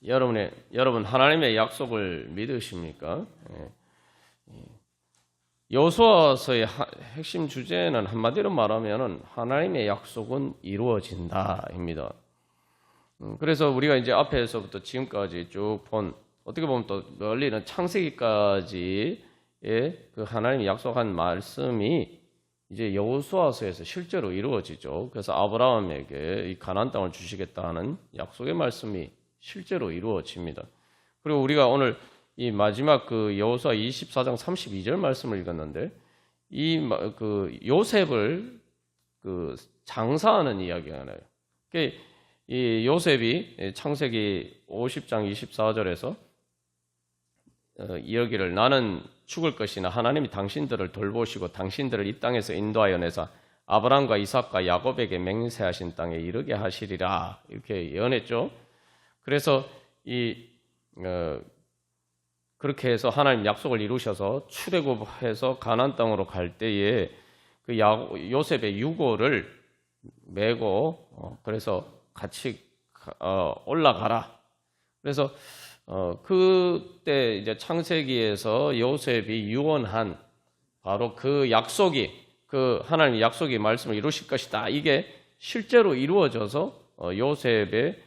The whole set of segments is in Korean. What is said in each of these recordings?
여러분 하나님의 약속을 믿으십니까? 여호수아서의 핵심 주제는 한마디로 말하면 하나님의 약속은 이루어진다입니다. 그래서 우리가 이제 앞에서부터 지금까지 쭉 본, 어떻게 보면 또 멀리는 창세기까지의 그 하나님이 약속한 말씀이 이제 여호수아서에서 실제로 이루어지죠. 그래서 아브라함에게 이 가나안 땅을 주시겠다는 약속의 말씀이 실제로 이루어집니다. 그리고 우리가 오늘 이 마지막 그 여호수아 24장 32절 말씀을 읽었는데 이 그 요셉을 그 장사하는 이야기가 나요. 이 요셉이 창세기 50장 24절에서 이야기를 나는 죽을 것이나 하나님이 당신들을 돌보시고 당신들을 이 땅에서 인도하여 내사 아브라함과 이삭과 야곱에게 맹세하신 땅에 이르게 하시리라 이렇게 예언했죠. 그래서 그렇게 해서 하나님 약속을 이루셔서 출애굽해서 가나안 땅으로 갈 때에 그 요셉의 유고를 메고 그래서 같이 올라가라. 그래서 그때 이제 창세기에서 요셉이 유언한 바로 그 약속이 그 하나님의 약속이 말씀을 이루실 것이다. 이게 실제로 이루어져서 요셉의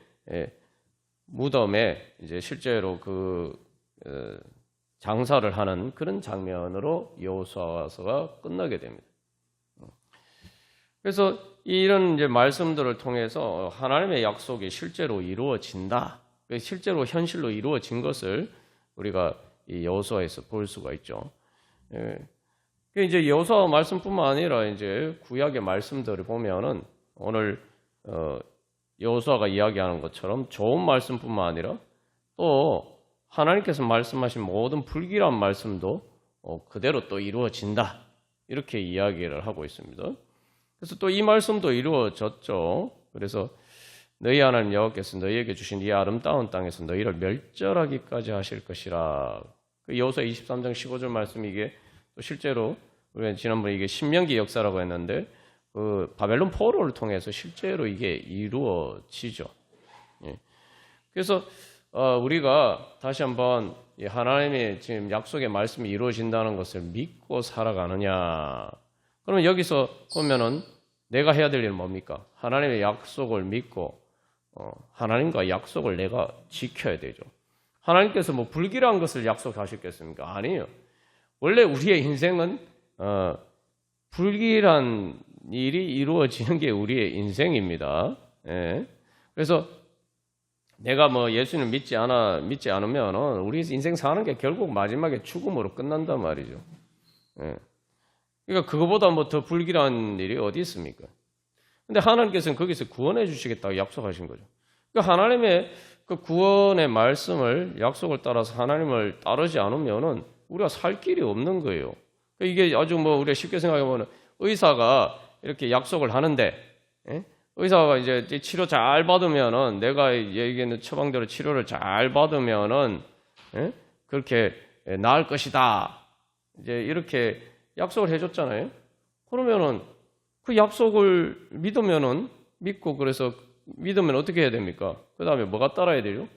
무덤에 이제 실제로 그 장사를 하는 그런 장면으로 여호수아서가 끝나게 됩니다. 그래서 이런 이제 말씀들을 통해서 하나님의 약속이 실제로 이루어진다. 실제로 현실로 이루어진 것을 우리가 이 여호수아에서 볼 수가 있죠. 이제 여호수아 말씀뿐만 아니라 이제 구약의 말씀들을 보면은 오늘 여호수아가 이야기하는 것처럼 좋은 말씀뿐만 아니라 또 하나님께서 말씀하신 모든 불길한 말씀도 그대로 또 이루어진다. 이렇게 이야기를 하고 있습니다. 그래서 또 이 말씀도 이루어졌죠. 그래서 너희 하나님 여호와께서 너희에게 주신 이 아름다운 땅에서 너희를 멸절하기까지 하실 것이라. 그 여호수아 23장 15절 말씀이 이게 또 실제로 우리가 지난번에 이게 신명기 역사라고 했는데 그 바벨론 포로를 통해서 실제로 이게 이루어지죠. 그래서 우리가 다시 한번 하나님의 지금 약속의 말씀이 이루어진다는 것을 믿고 살아가느냐. 그러면 여기서 보면은 내가 해야 될 일은 뭡니까? 하나님의 약속을 믿고 하나님과 약속을 내가 지켜야 되죠. 하나님께서 뭐 불길한 것을 약속하셨겠습니까? 아니에요. 원래 우리의 인생은 불길한 일이 이루어지는 게 우리의 인생입니다. 그래서 내가 뭐 예수님 믿지 않으면 우리 인생 사는 게 결국 마지막에 죽음으로 끝난단 말이죠. 그러니까 그거보다 뭐 더 불길한 일이 어디 있습니까? 근데 하나님께서는 거기서 구원해 주시겠다고 약속하신 거죠. 그러니까 하나님의 그 구원의 말씀을 약속을 따라서 하나님을 따르지 않으면은 우리가 살 길이 없는 거예요. 그러니까 이게 아주 뭐 우리가 쉽게 생각해 보면 의사가 이렇게 약속을 하는데 의사가 이제 치료 잘 받으면은 내가 얘기하는 처방대로 치료를 잘 받으면은 그렇게 나을 것이다. 이제 이렇게 약속을 해줬잖아요. 그러면은 그 약속을 믿고 그래서 믿으면 어떻게 해야 됩니까? 그 다음에 뭐가 따라야 돼요?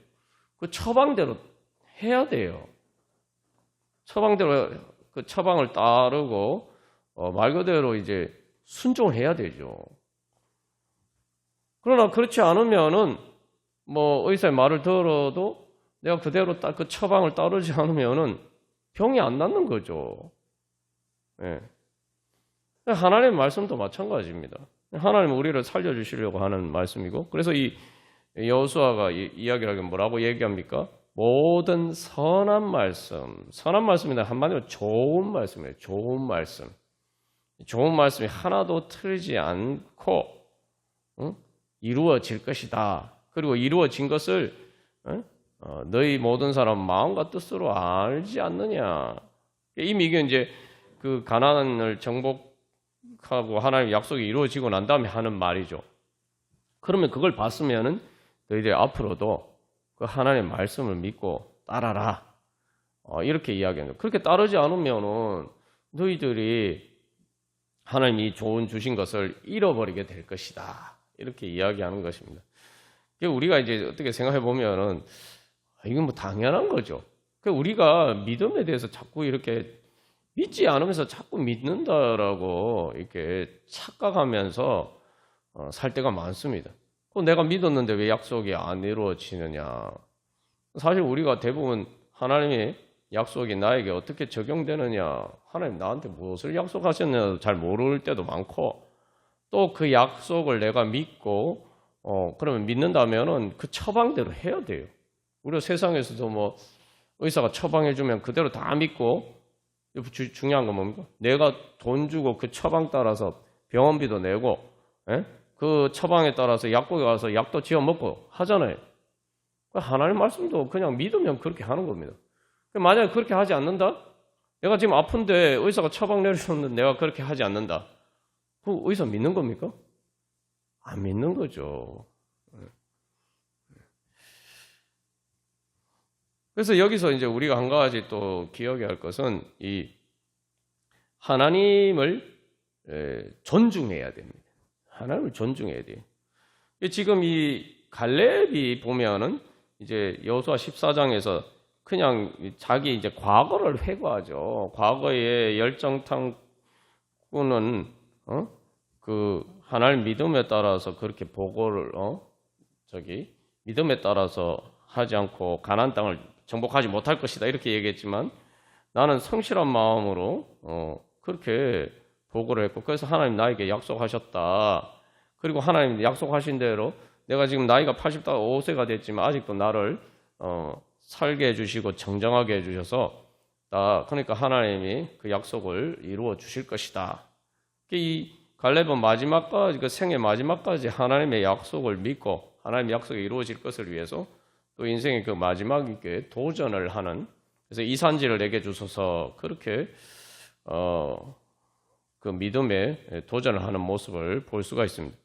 그 처방대로 해야 돼요. 처방대로 그 처방을 따르고 말 그대로 이제 순종을 해야 되죠. 그러나 그렇지 않으면은 뭐 의사의 말을 들어도 내가 그대로 그 처방을 따르지 않으면은 병이 안 낫는 거죠. 하나님의 말씀도 마찬가지입니다. 하나님은 우리를 살려주시려고 하는 말씀이고, 그래서 이 여호수아가 이야기를 하면 뭐라고 얘기합니까? 모든 선한 말씀이나 한마디로 좋은 말씀이에요. 좋은 말씀이 하나도 틀리지 않고 이루어질 것이다. 그리고 이루어진 것을 너희 모든 사람 마음과 뜻으로 알지 않느냐. 이미 이게 이제 그 가나안을 정복하고 하나님의 약속이 이루어지고 난 다음에 하는 말이죠. 그러면 그걸 봤으면은 너희들 앞으로도 그 하나님의 말씀을 믿고 따라라. 이렇게 이야기하는 거예요. 그렇게 따르지 않으면은 너희들이 하나님이 좋은 주신 것을 잃어버리게 될 것이다. 이렇게 이야기하는 것입니다. 우리가 이제 어떻게 생각해 보면은 이건 뭐 당연한 거죠. 우리가 믿음에 대해서 자꾸 이렇게 믿지 않으면서 자꾸 믿는다라고 이렇게 착각하면서 살 때가 많습니다. 내가 믿었는데 왜 약속이 안 이루어지느냐. 사실 우리가 대부분 하나님의 약속이 나에게 어떻게 적용되느냐, 하나님 나한테 무엇을 약속하셨느냐도 잘 모를 때도 많고, 또 그 약속을 내가 믿고 그러면 믿는다면은 그 처방대로 해야 돼요. 우리가 세상에서도 뭐 의사가 처방해주면 그대로 다 믿고, 중요한 건 뭡니까? 내가 돈 주고 그 처방 따라서 병원비도 내고, 그 처방에 따라서 약국에 가서 약도 지어 먹고 하잖아요. 하나님 말씀도 그냥 믿으면 그렇게 하는 겁니다. 만약에 그렇게 하지 않는다? 내가 지금 아픈데 의사가 처방 내주셨는데 내가 그렇게 하지 않는다. 그 의사 믿는 겁니까? 안 믿는 거죠. 그래서 여기서 이제 우리가 한 가지 또 기억해야 할 것은 이 하나님을 존중해야 됩니다. 하나님을 존중해야 돼요. 지금 이 갈렙이 보면은 이제 여호수아 14장에서 그냥 자기 이제 과거를 회고하죠. 과거의 열정탐구는 그 하나님 믿음에 따라서 그렇게 보고를 믿음에 따라서 하지 않고 가나안 땅을 정복하지 못할 것이다 이렇게 얘기했지만, 나는 성실한 마음으로 그렇게 보고를 했고, 그래서 하나님 나에게 약속하셨다. 그리고 하나님 약속하신 대로 내가 지금 나이가 85세가 됐지만 아직도 나를 살게 해주시고 정정하게 해주셔서, 그러니까 하나님이 그 약속을 이루어 주실 것이다. 이 갈렙은 마지막까지, 그 생의 마지막까지 하나님의 약속을 믿고 하나님의 약속이 이루어질 것을 위해서 또 인생의 그 마지막에 도전을 하는, 그래서 이 산지를 내게 주소서, 그렇게 그 믿음에 도전을 하는 모습을 볼 수가 있습니다.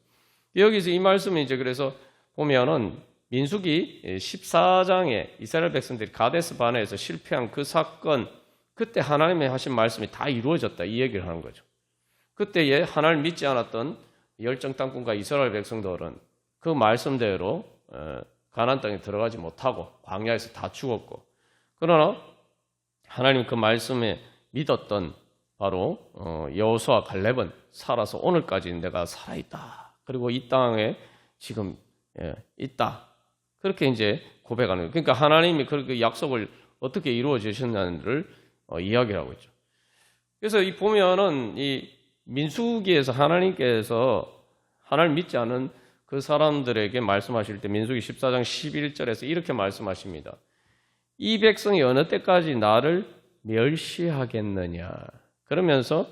여기서 이 말씀이 이제 그래서 보면은 민수기 14장에 이스라엘 백성들이 가데스 바네에서 실패한 그 사건, 그때 하나님의 하신 말씀이 다 이루어졌다 이 얘기를 하는 거죠. 그때에 하나님 믿지 않았던 열정 땅꾼과 이스라엘 백성들은 그 말씀대로 가나안 땅에 들어가지 못하고 광야에서 다 죽었고, 그러나 하나님 그 말씀에 믿었던 바로 여호수아 갈렙은 살아서 오늘까지 내가 살아있다. 그리고 이 땅에 지금 있다. 그렇게 이제 고백하는 거예요. 그러니까 하나님이 그렇게 약속을 어떻게 이루어 주셨냐를 이야기를 하고 있죠. 그래서 이 보면은 이 민수기에서 하나님께서 하나님 믿지 않은 그 사람들에게 말씀하실 때 민수기 14장 11절에서 이렇게 말씀하십니다. 이 백성이 어느 때까지 나를 멸시하겠느냐. 그러면서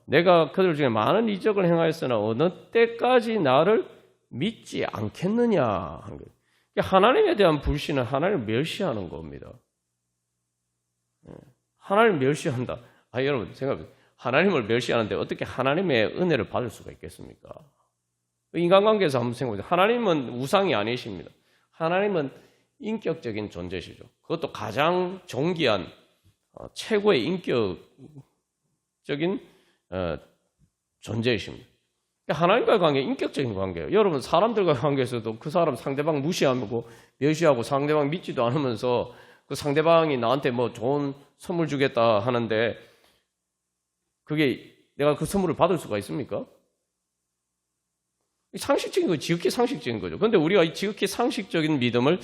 내가 그들 중에 많은 이적을 행하였으나 어느 때까지 나를 믿지 않겠느냐 하는 거예요. 하나님에 대한 불신은 하나님을 멸시하는 겁니다. 하나님을 멸시한다. 여러분 생각해보세요. 하나님을 멸시하는데 어떻게 하나님의 은혜를 받을 수가 있겠습니까? 인간관계에서 한번 생각해보세요. 하나님은 우상이 아니십니다. 하나님은 인격적인 존재시죠. 그것도 가장 존귀한 최고의 인격적인 존재이십니다. 하나님과의 관계, 인격적인 관계예요. 여러분 사람들과의 관계에서도 그 사람 상대방 무시하고 멸시하고 상대방 믿지도 않으면서 그 상대방이 나한테 뭐 좋은 선물 주겠다 하는데 그게 내가 그 선물을 받을 수가 있습니까? 상식적인 거, 지극히 상식적인 거죠. 그런데 우리가 이 지극히 상식적인 믿음을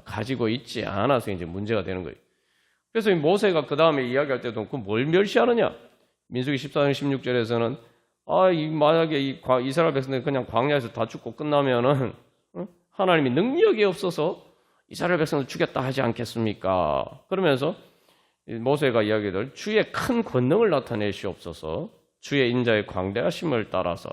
가지고 있지 않아서 이제 문제가 되는 거예요. 그래서 이 모세가 그 다음에 이야기할 때도 그 뭘 멸시하느냐? 민수기 14장 16절에서는 만약에 이스라엘 백성들이 그냥 광야에서 다 죽고 끝나면은 하나님이 능력이 없어서 이스라엘 백성을 죽였다 하지 않겠습니까? 그러면서 모세가 이야기들 주의 큰 권능을 나타내시옵소서, 주의 인자의 광대하심을 따라서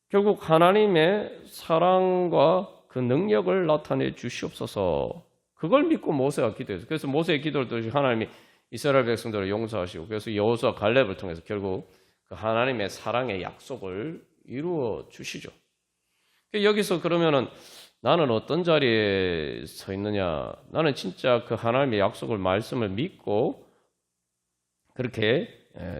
결국 하나님의 사랑과 그 능력을 나타내 주시옵소서, 그걸 믿고 모세가 기도했어요. 그래서 모세의 기도를 들으시고 하나님이 이스라엘 백성들을 용서하시고, 그래서 여호수아 갈렙을 통해서 결국 그 하나님의 사랑의 약속을 이루어 주시죠. 여기서 그러면은 나는 어떤 자리에 서 있느냐? 나는 진짜 그 하나님의 약속을, 말씀을 믿고 그렇게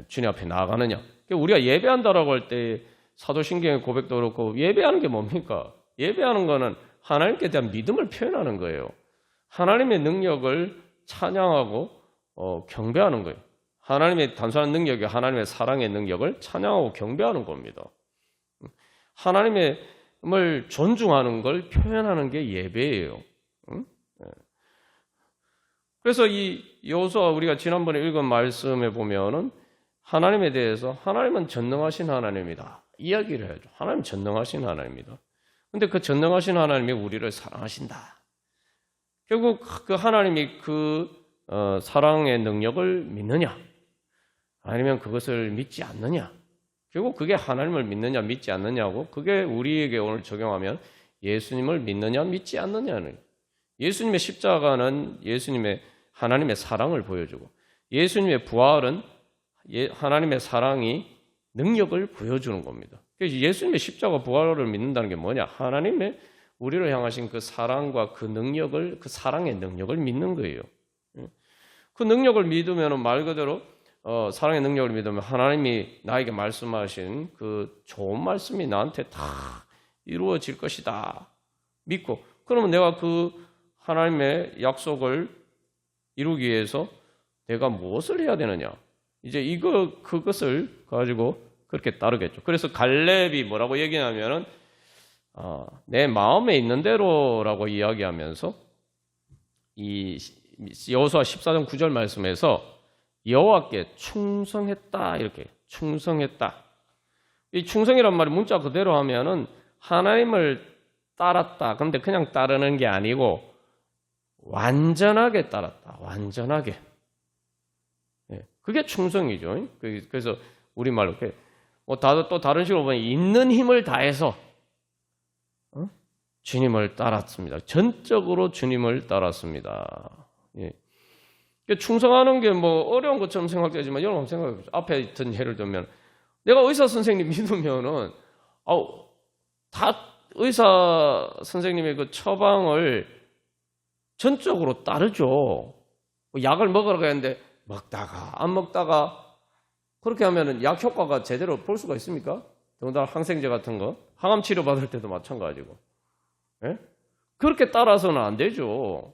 주님 앞에 나아가느냐? 우리가 예배한다라고 할 때 사도신경의 고백도 그렇고 예배하는 게 뭡니까? 예배하는 거는 하나님께 대한 믿음을 표현하는 거예요. 하나님의 능력을 찬양하고 경배하는 거예요. 하나님의 단순한 능력이 하나님의 사랑의 능력을 찬양하고 경배하는 겁니다. 하나님을 존중하는 걸 표현하는 게 예배예요. 그래서 이 여호수아 우리가 지난번에 읽은 말씀에 보면은 하나님에 대해서 하나님은 전능하신 하나님이다 이야기를 해야죠. 하나님 전능하신 하나님이다. 근데 그 전능하신 하나님이 우리를 사랑하신다. 결국 그 하나님이 그 사랑의 능력을 믿느냐 아니면 그것을 믿지 않느냐. 결국 그게 하나님을 믿느냐 믿지 않느냐고 그게 우리에게 오늘 적용하면 예수님을 믿느냐 믿지 않느냐는 예수님의 십자가는 예수님의 하나님의 사랑을 보여주고 예수님의 부활은 하나님의 사랑이 능력을 보여주는 겁니다. 그래서 예수님의 십자가 부활을 믿는다는 게 뭐냐? 하나님의 우리를 향하신 그 사랑과 그 능력을 그 사랑의 능력을 믿는 거예요. 그 능력을 믿으면 말 그대로 사랑의 능력을 믿으면 하나님이 나에게 말씀하신 그 좋은 말씀이 나한테 다 이루어질 것이다 믿고 그러면 내가 그 하나님의 약속을 이루기 위해서 내가 무엇을 해야 되느냐? 이제 그것을 가지고 그렇게 따르겠죠. 그래서 갈렙이 뭐라고 얘기하냐면은 내 마음에 있는 대로라고 이야기하면서 이 여호수아 14장 9절 말씀에서 여호와께 충성했다 이렇게 충성했다. 이 충성이란 말이 문자 그대로 하면은 하나님을 따랐다. 그런데 그냥 따르는 게 아니고 완전하게 따랐다. 완전하게. 그게 충성이죠. 그래서 우리말로 또 다른 식으로 보면 있는 힘을 다해서 주님을 따랐습니다. 전적으로 주님을 따랐습니다. 충성하는 게 뭐 어려운 것처럼 생각되지만 여러분 생각해보세요. 앞에 든 예를 들면 내가 의사 선생님 믿으면은 다 의사 선생님의 그 처방을 전적으로 따르죠. 약을 먹으라고 했는데 먹다가 안 먹다가 그렇게 하면은 약 효과가 제대로 볼 수가 있습니까? 더군다나 항생제 같은 거 항암 치료 받을 때도 마찬가지고 그렇게 따라서는 안 되죠.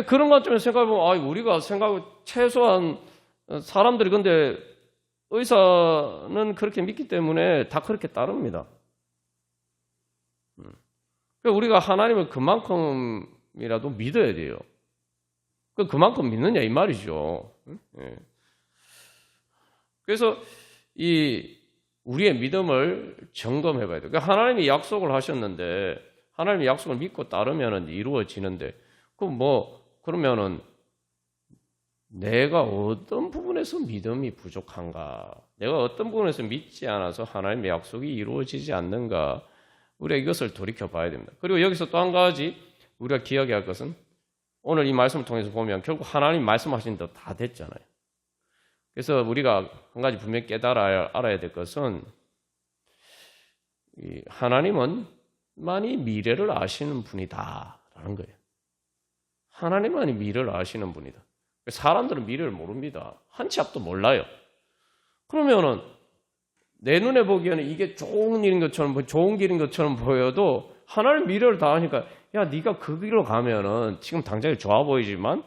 그런 것쯤에 생각해보면 우리가 최소한 사람들이 근데 의사는 그렇게 믿기 때문에 다 그렇게 따릅니다. 우리가 하나님을 그만큼이라도 믿어야 돼요. 그만큼 믿느냐 이 말이죠. 그래서 우리의 믿음을 점검해 봐야 돼요. 하나님이 약속을 하셨는데 하나님의 약속을 믿고 따르면 이루어지는데 그러면은 내가 어떤 부분에서 믿음이 부족한가? 내가 어떤 부분에서 믿지 않아서 하나님의 약속이 이루어지지 않는가? 우리가 이것을 돌이켜봐야 됩니다. 그리고 여기서 또 한 가지 우리가 기억해야 할 것은 오늘 이 말씀을 통해서 보면 결국 하나님 말씀하신 대로 다 됐잖아요. 그래서 우리가 한 가지 분명히 알아야 될 것은 하나님은 만이 미래를 아시는 분이다라는 거예요. 하나님만이 미래를 아시는 분이다. 사람들은 미래를 모릅니다. 한 치 앞도 몰라요. 그러면은 내 눈에 보기에는 이게 좋은 일인 것처럼 좋은 길인 것처럼 보여도 하나님 미래를 다 아니까 야 네가 그 길로 가면은 지금 당장에 좋아 보이지만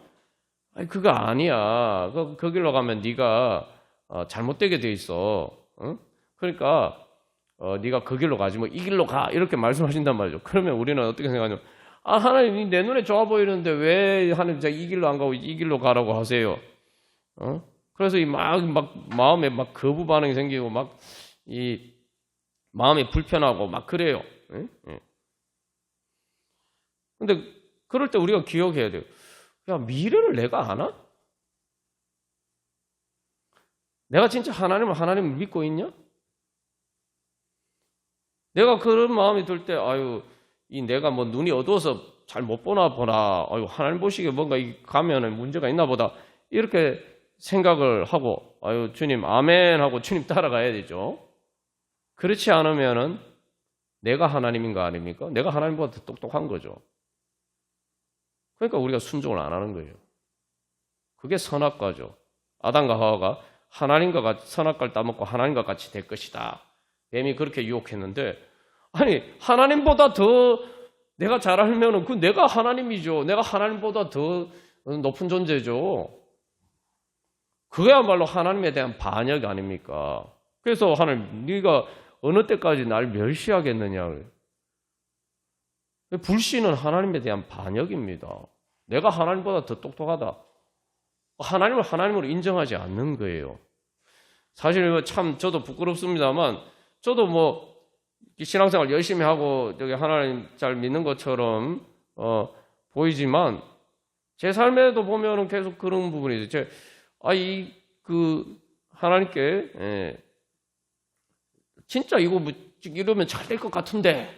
그거 아니야. 그 길로 가면 네가 잘못되게 돼 있어. 그러니까 네가 그 길로 가지 이 길로 가 이렇게 말씀하신단 말이죠. 그러면 우리는 어떻게 생각하냐면 하나님 내 눈에 좋아 보이는데 왜 하나님 이 길로 안 가고 이 길로 가라고 하세요? 그래서 마음에 거부 반응이 생기고 마음이 불편하고 그래요. 근데 그럴 때 우리가 기억해야 돼요. 야, 미래를 내가 아나? 내가 진짜 하나님을 믿고 있냐? 내가 그런 마음이 들 때 내가 눈이 어두워서 잘 못 보나 하나님 보시기에 뭔가 가면은 문제가 있나 보다 이렇게 생각을 하고 주님 아멘 하고 주님 따라가야 되죠. 그렇지 않으면은 내가 하나님인가 아닙니까? 내가 하나님보다 더 똑똑한 거죠. 그러니까 우리가 순종을 안 하는 거예요. 그게 선악과죠. 아담과 하와가 하나님과 같이 선악과를 따먹고 하나님과 같이 될 것이다. 뱀이 그렇게 유혹했는데 아니 하나님보다 더 내가 잘 알면은 그 내가 하나님이죠. 내가 하나님보다 더 높은 존재죠. 그야말로 하나님에 대한 반역 아닙니까? 그래서 하나님, 네가 어느 때까지 날 멸시하겠느냐. 불신은 하나님에 대한 반역입니다. 내가 하나님보다 더 똑똑하다. 하나님을 하나님으로 인정하지 않는 거예요. 사실 참 저도 부끄럽습니다만, 저도 뭐 신앙생활 열심히 하고 저기 하나님 잘 믿는 것처럼 보이지만 제 삶에도 보면은 계속 그런 부분이 있어요. 하나님께 진짜 이거 뭐 이러면 잘 될 것 같은데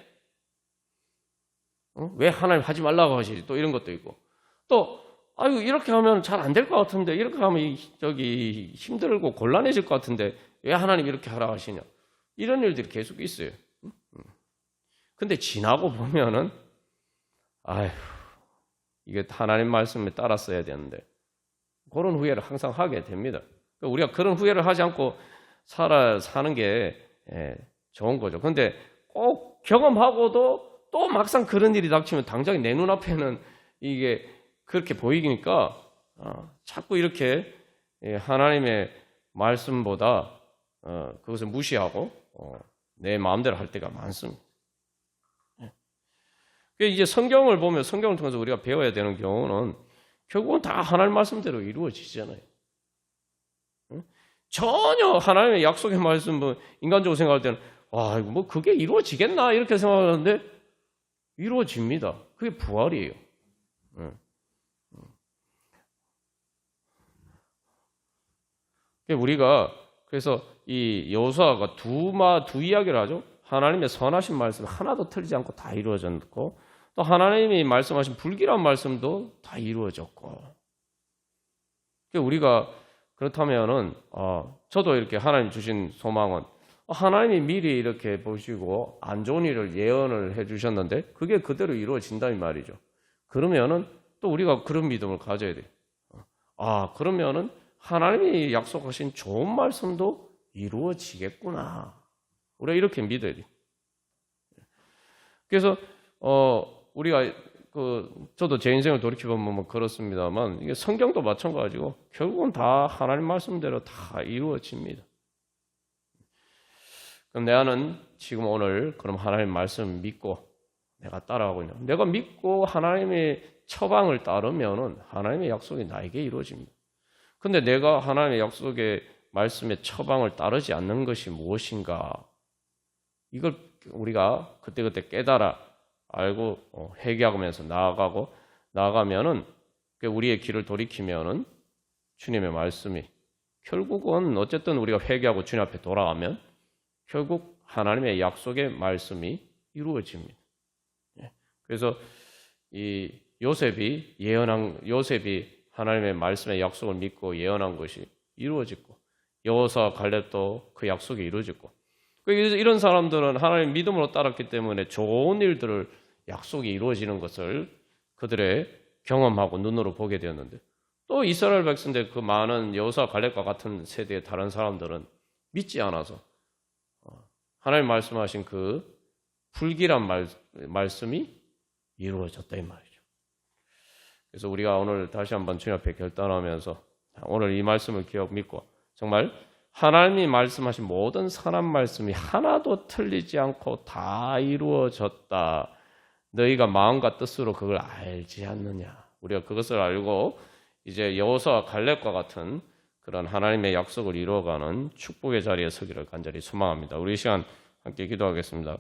왜 하나님 하지 말라고 하시지? 또 이런 것도 있고 또 이렇게 하면 잘 안 될 것 같은데 이렇게 하면 저기 힘들고 곤란해질 것 같은데 왜 하나님 이렇게 하라 하시냐? 이런 일들이 계속 있어요. 근데 지나고 보면은 이게 하나님 말씀에 따랐어야 되는데 그런 후회를 항상 하게 됩니다. 우리가 그런 후회를 하지 않고 사는 게 좋은 거죠. 근데 꼭 경험하고도 또 막상 그런 일이 닥치면 당장 내 눈앞에는 이게 그렇게 보이니까 자꾸 이렇게 하나님의 말씀보다 그것을 무시하고 내 마음대로 할 때가 많습니다. 이제 성경을 보면 성경을 통해서 우리가 배워야 되는 경우는 결국은 다 하나님 말씀대로 이루어지잖아요. 전혀 하나님의 약속의 말씀, 인간적으로 생각할 때는 뭐 그게 이루어지겠나 이렇게 생각하는데 이루어집니다. 그게 부활이에요. 우리가 그래서 이 여호수아가 두 이야기를 하죠. 하나님의 선하신 말씀 하나도 틀리지 않고 다 이루어졌고 또 하나님이 말씀하신 불길한 말씀도 다 이루어졌고 우리가 그렇다면은 저도 이렇게 하나님 주신 소망은 하나님이 미리 이렇게 보시고 안 좋은 일을 예언을 해주셨는데 그게 그대로 이루어진다 이 말이죠. 그러면은 또 우리가 그런 믿음을 가져야 돼요. 그러면은 하나님이 약속하신 좋은 말씀도 이루어지겠구나. 우리가 이렇게 믿어야 돼요. 그래서 우리가 저도 제 인생을 돌이켜보면 그렇습니다만 이게 성경도 마찬가지고 결국은 다 하나님 말씀대로 다 이루어집니다. 그럼 내가는 지금 오늘 그럼 하나님 말씀 믿고 내가 따라가고 있는 내가 믿고 하나님의 처방을 따르면은 하나님의 약속이 나에게 이루어집니다. 근데 내가 하나님의 약속의 말씀의 처방을 따르지 않는 것이 무엇인가? 이걸 우리가 그때그때 깨달아 알고 회개하면서 나아가면은 우리의 길을 돌이키면은 주님의 말씀이 결국은 어쨌든 우리가 회개하고 주님 앞에 돌아가면 결국 하나님의 약속의 말씀이 이루어집니다. 그래서 이 요셉이 하나님의 말씀의 약속을 믿고 예언한 것이 이루어졌고 여호수아 갈렙도 그 약속이 이루어졌고 그래서 이런 사람들은 하나님 믿음으로 따랐기 때문에 좋은 일들을 약속이 이루어지는 것을 그들의 경험하고 눈으로 보게 되었는데 또 이스라엘 백성들 그 많은 여호수아 갈렙과 같은 세대의 다른 사람들은 믿지 않아서 하나님 말씀하신 그 불길한 말씀이 이루어졌다 이 말이죠. 그래서 우리가 오늘 다시 한번 주님 앞에 결단하면서 오늘 이 말씀을 믿고 정말 하나님이 말씀하신 모든 선한 말씀이 하나도 틀리지 않고 다 이루어졌다. 너희가 마음과 뜻으로 그걸 알지 않느냐. 우리가 그것을 알고 이제 여호수아와 갈렙과 같은 그런 하나님의 약속을 이루어가는 축복의 자리에 서기를 간절히 소망합니다. 우리 이 시간 함께 기도하겠습니다.